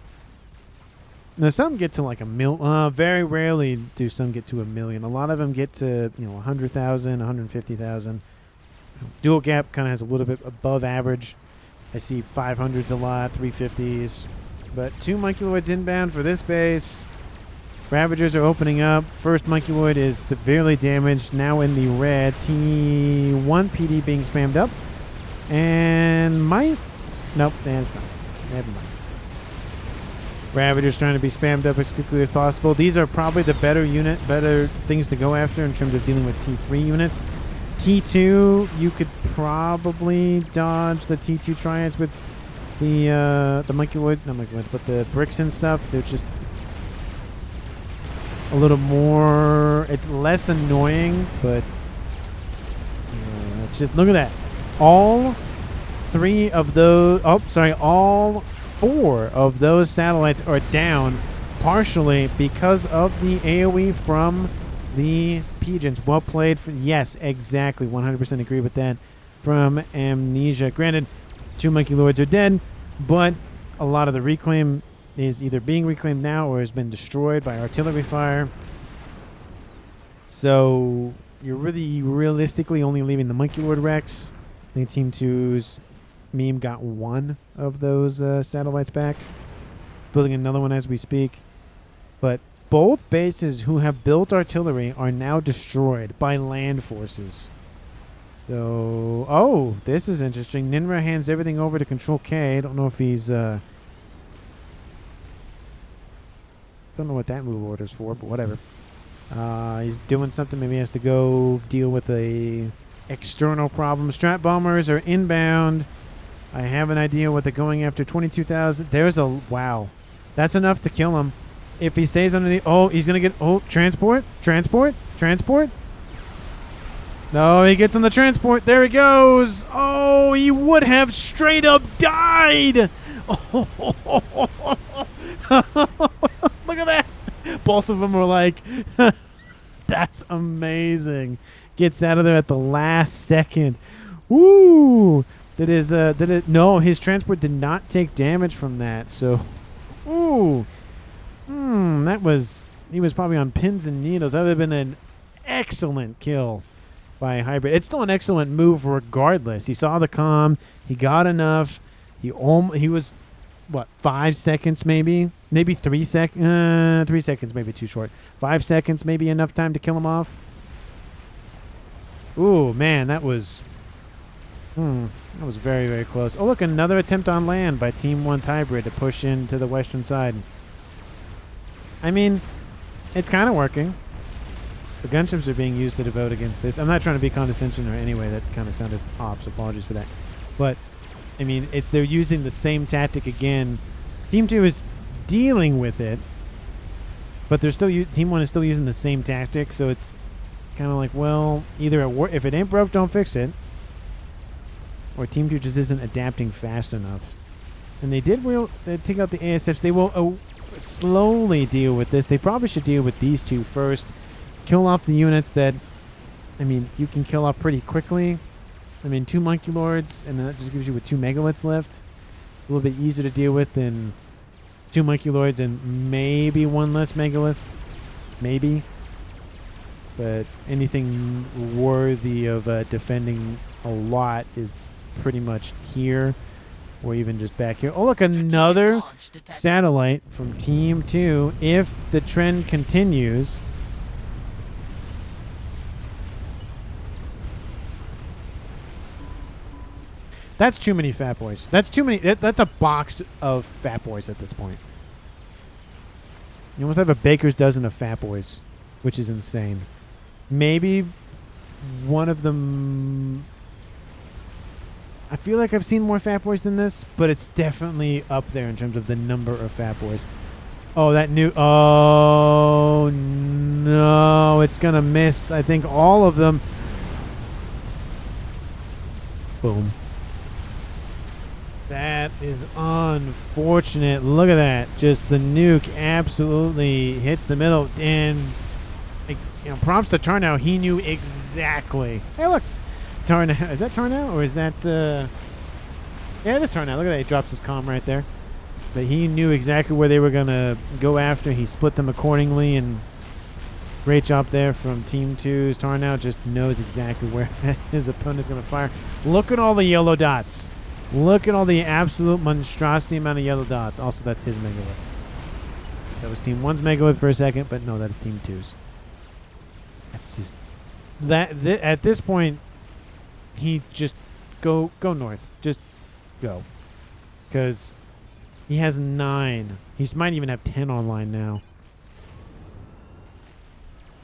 Now, some get to like a million. Very rarely do some get to 1 million. A lot of them get to 100,000, 150,000. Dual Gap kind of has a little bit above average. I see 500s a lot, 350s. But 2 Monkey Lords inbound for this base. Ravagers are opening up. First Monkey Lord is severely damaged. Now in the red. T1 PD being spammed up. And might... Nope, it's gone. Never mind. Ravagers trying to be spammed up as quickly as possible. These are probably the better things to go after in terms of dealing with T3 units. T2, you could probably dodge the T2 triads with the Monkey Wood, not Monkey Wood, but the bricks and stuff. They're just it's a little more. It's less annoying, but it's just look at that. All 3 of those. Oh, sorry, all 4 of those satellites are down partially because of the AoE from the Pigeons. Well played. Yes, exactly. 100% agree with that from Amnesia. Granted, 2 Monkey Lords are dead, but a lot of the reclaim is either being reclaimed now or has been destroyed by artillery fire. So you're really realistically only leaving the Monkey Lord Rex. I think Team 2's meme got one of those satellites back. Building another one as we speak. But both bases who have built artillery are now destroyed by land forces. So, oh, this is interesting. Ninra hands everything over to Control K. I don't know if he's, don't know what that move order's for, but whatever. He's doing something. Maybe he has to go deal with a external problem. Strat bombers are inbound. I have an idea what they're going after. 22,000. There's a, wow. That's enough to kill him. If he stays underneath, oh, he's going to get, oh, transport. No, he gets on the transport. There he goes. Oh, he would have straight up died. Oh, look at that. Both of them were like, that's amazing. Gets out of there at the last second. Woo. No, his transport did not take damage from that. So, ooh. He was probably on pins and needles. That would have been an excellent kill by Hybrid. It's still an excellent move regardless. He saw the comm. He got enough. He was, what, 5 seconds maybe? Maybe 3 seconds. 3 seconds maybe too short. 5 seconds maybe enough time to kill him off. Ooh, man, that was very, very close. Oh, look, another attempt on land by Team 1's Hybrid to push into the western side. I mean, it's kind of working. The gunships are being used to devote against this. I'm not trying to be condescension or any way. That kind of sounded off, so apologies for that. But, I mean, they're using the same tactic again. Team 2 is dealing with it, but they're still Team 1 is still using the same tactic, so it's kind of like, well, either if it ain't broke, don't fix it, or Team 2 just isn't adapting fast enough. And they take out the ASFs. They will slowly deal with this. They probably should deal with these two first. Kill off the units that, I mean, you can kill off pretty quickly. I mean, 2 Monkey Lords, and that just gives you with 2 Megaliths left. A little bit easier to deal with than 2 Monkey Lords and maybe 1 less Megalith. Maybe. But anything worthy of defending a lot is pretty much here. Or even just back here. Oh, look, another satellite from Team 2. If the trend continues. That's too many Fat Boys. That's too many. That's a box of Fat Boys at this point. You almost have a baker's dozen of Fat Boys, which is insane. Maybe one of them... I feel like I've seen more Fat Boys than this, but it's definitely up there in terms of the number of Fat Boys. Oh, that new... Oh, no. It's going to miss, I think, all of them. Boom. That is unfortunate. Look at that. Just the nuke absolutely hits the middle. And, prompts to Tarnow. He knew exactly. Hey, look. Tarnow. Is that Tarnow? Or is that... Yeah, it is Tarnow. Look at that. He drops his comm right there. But he knew exactly where they were going to go after. He split them accordingly. And great job there from Team 2's Tarnow. Just knows exactly where his opponent's going to fire. Look at all the yellow dots. Look at all the absolute monstrosity amount of yellow dots. Also, that's his Megalith. That was Team 1's Megalith for a second, but no, that is Team 2's. That's just... at this point, he just... Go north. Just go. Because he has 9. He might even have 10 online now.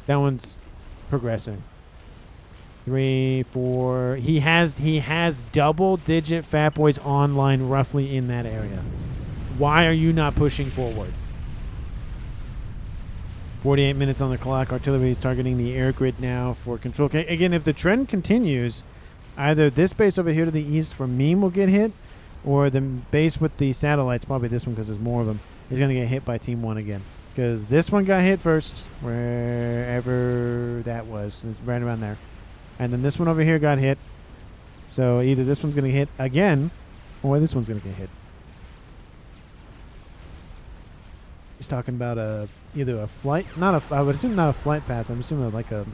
That one's progressing. 3, 4. He has double-digit Fat Boys online roughly in that area. Why are you not pushing forward? 48 minutes on the clock. Artillery is targeting the air grid now for control. Okay, again, if the trend continues, either this base over here to the east for Meme will get hit, or the base with the satellites, probably this one because there's more of them, is going to get hit by Team 1 again. Because this one got hit first, wherever that was. It's right around there. And then this one over here got hit. So either this one's going to hit again, or this one's going to get hit. He's talking about either a flight, I would assume not a flight path. I'm assuming like a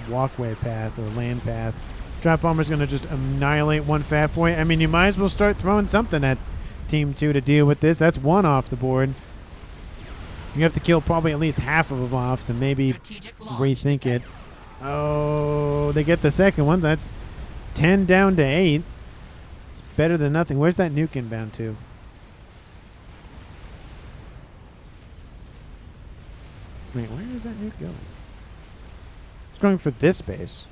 walkway path or land path. Trap bomber's going to just annihilate one fat boy. I mean, you might as well start throwing something at Team 2 to deal with this. That's one off the board. You have to kill probably at least half of them off to maybe rethink it. Oh, they get the second one. That's 10 down to 8. It's better than nothing. Where's that nuke inbound to? Wait, where is that nuke going? It's going for this base.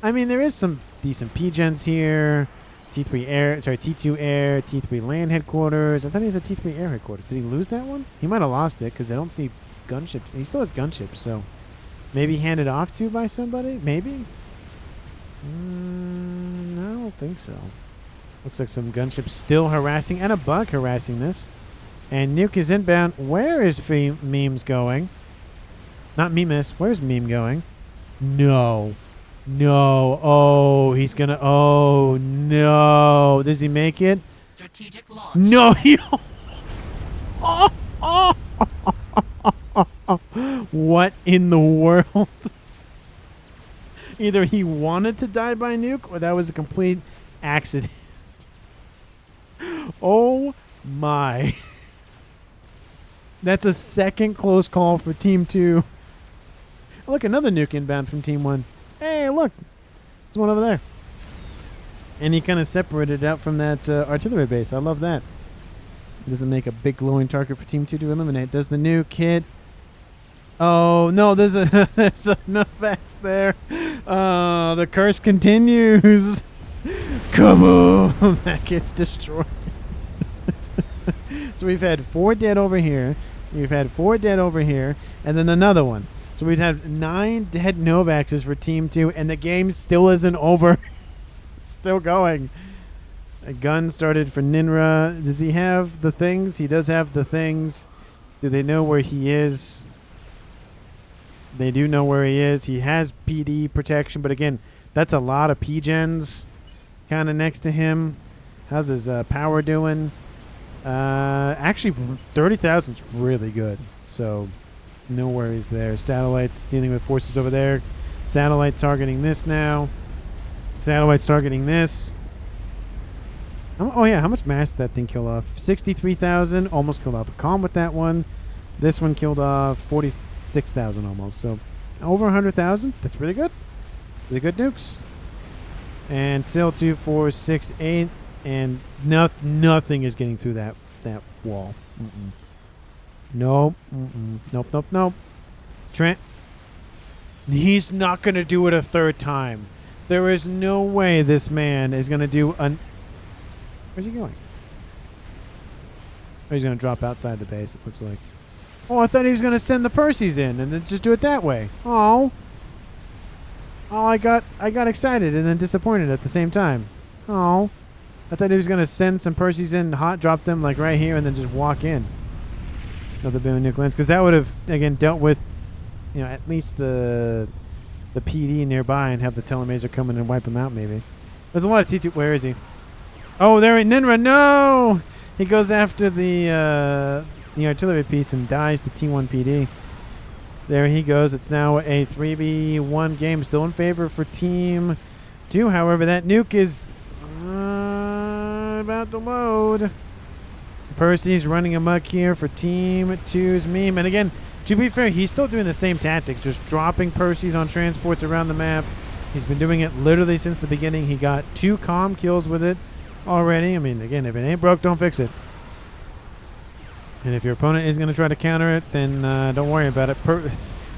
I mean, there is some decent P-gens here. T3 air, sorry, T2 air, T3 land headquarters. I thought he was a T3 air headquarters. Did he lose that one? He might have lost it because I don't see gunships. He still has gunships, so maybe handed off to by somebody? Maybe? I don't think so. Looks like some gunships still harassing and a bug harassing this. And Nuke is inbound. Where is Memes going? Not Memes. Where's Meme going? No. No. Oh, he's gonna. Oh, no. Does he make it? Strategic launch. No. He. What in the world? Either he wanted to die by nuke or that was a complete accident. Oh, my. That's a second close call for Team 2. Look, another nuke inbound from Team 1. Hey, look. There's one over there. And he kind of separated it out from that artillery base. I love that. Doesn't make a big glowing target for Team 2 to eliminate. Does the nuke hit? Oh, no, there's enough X there. The curse continues. Kaboom! That gets destroyed. So we've had 4 dead over here. We've had 4 dead over here. And then another one. So we'd have 9 dead Novaxes for Team 2, and the game still isn't over. It's still going. A gun started for Ninra. Does he have the things? He does have the things. Do they know where he is? They do know where he is. He has PD protection, but again, that's a lot of P-gens kind of next to him. How's his power doing? Actually, 30,000 is really good. So no worries there. Satellites dealing with forces over there. Satellite targeting this now. Satellites targeting this. Oh, yeah. How much mass did that thing kill off? 63,000. Almost killed off a comm with that one. This one killed off 46,000 almost. So over 100,000. That's really good. Really good nukes. And still 2, 4, 6, 8. And nothing is getting through that wall. Nope. Nope. Trent. He's not going to do it a third time. There is no way this man is going to do an... Where's he going? Oh, he's going to drop outside the base, it looks like. Oh, I thought he was going to send the Percys in and then just do it that way. Oh, I got excited and then disappointed at the same time. Oh. I thought he was going to send some Percys in, hot drop them like right here, and then just walk in. Another bit of nuke lands. Because that would have, again, dealt with, at least the PD nearby and have the telemaser come in and wipe him out, maybe. There's a lot of T2. Where is he? Oh, there in Ninra. No! He goes after the artillery piece and dies to T1 PD. There he goes. It's now a 3v1 game. Still in favor for Team 2. However, that nuke is... about to load. Percy's running amok here for Team 2's meme. And again, to be fair, he's still doing the same tactic, just dropping Percy's on transports around the map. He's been doing it literally since the beginning. He got 2 comm kills with it already. I mean, again, if it ain't broke, don't fix it. And if your opponent is going to try to counter it, then don't worry about it.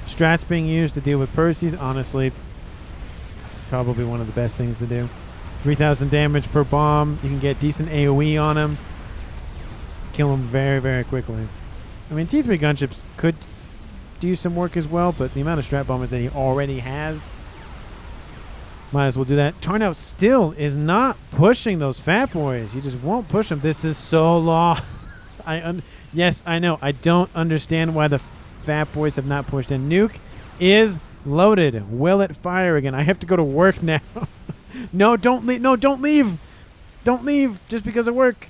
Strats being used to deal with Percy's, honestly, probably one of the best things to do. 3,000 damage per bomb. You can get decent AoE on him. Kill him very, very quickly. I mean, T3 gunships could do some work as well, but the amount of strat bombers that he already has, might as well do that. Tarnow still is not pushing those fat boys. He just won't push them. This is so long. Yes, I know. I don't understand why the fat boys have not pushed in. Nuke is loaded. Will it fire again? I have to go to work now. No, don't leave. No, don't leave. Don't leave just because of work.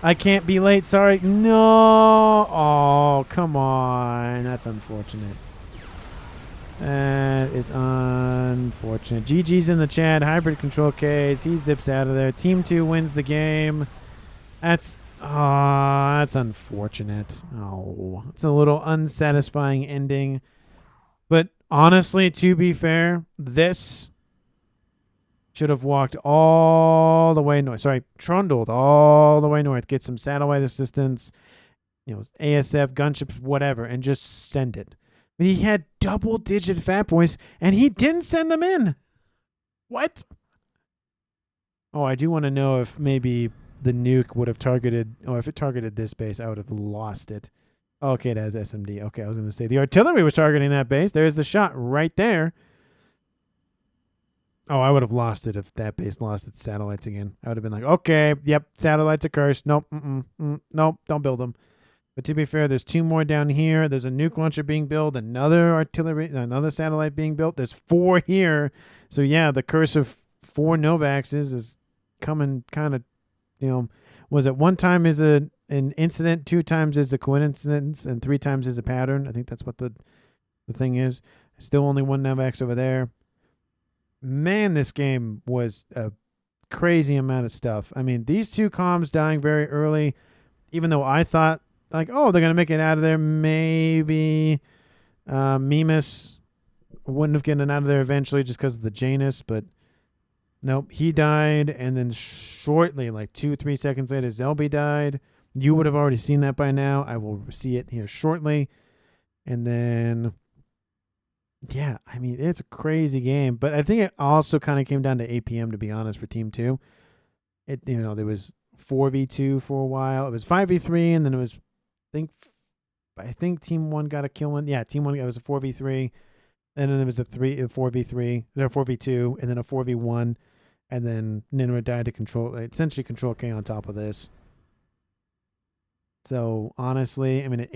I can't be late. Sorry. No. Oh, come on. That's unfortunate. That is unfortunate. GG's in the chat. Hybrid control case. He zips out of there. Team 2 wins the game. That's unfortunate. Oh, it's a little unsatisfying ending. But honestly, to be fair, this should have walked all the way north. Sorry, trundled all the way north. Get some satellite assistance, ASF, gunships, whatever, and just send it. But he had double-digit fat boys, and he didn't send them in. What? Oh, I do want to know if maybe the nuke would have targeted, or if it targeted this base, I would have lost it. Okay, it has SMD. Okay, I was going to say the artillery was targeting that base. There's the shot right there. Oh, I would have lost it if that base lost its satellites again. I would have been like, okay, yep, satellites are cursed. Nope, nope, don't build them. But to be fair, there's 2 more down here. There's a nuke launcher being built, another satellite being built. There's 4 here. So yeah, the curse of 4 Novaxes is coming kind of, was it 1 time is an incident, 2 times is a coincidence, and 3 times is a pattern. I think that's what the thing is. Still only 1 Novax over there. Man, this game was a crazy amount of stuff. I mean, these 2 comms dying very early, even though I thought, like, oh, they're going to make it out of there. Maybe Mimas wouldn't have gotten out of there eventually just because of the Janus, but nope, he died. And then shortly, like 2-3 seconds later, Zelby died. You would have already seen that by now. I will see it here shortly. And then, yeah, I mean, it's a crazy game. But I think it also kind of came down to APM, to be honest, for Team 2. There was 4v2 for a while. It was 5v3, and then it was, I think Team 1 got a kill in. Yeah, Team 1, it was a 4v3. And then there was a 4v3, there 4v2, and then a 4v1. And then Ninra died to essentially control K on top of this. So honestly, I mean,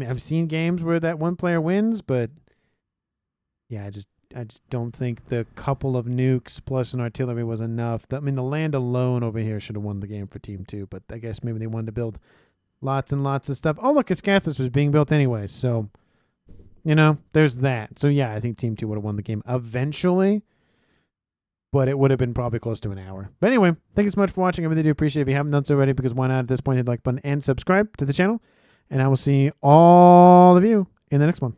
I've seen games where that one player wins, but yeah, I just don't think the couple of nukes plus an artillery was enough. I mean, the land alone over here should have won the game for Team 2, but I guess maybe they wanted to build lots and lots of stuff. Oh, look, Escalating was being built anyway, so, there's that. So, yeah, I think Team 2 would have won the game eventually, but it would have been probably close to an hour. But anyway, thank you so much for watching. I really do appreciate it. If you haven't done so already, because why not at this point, hit the like button and subscribe to the channel, and I will see all of you in the next one.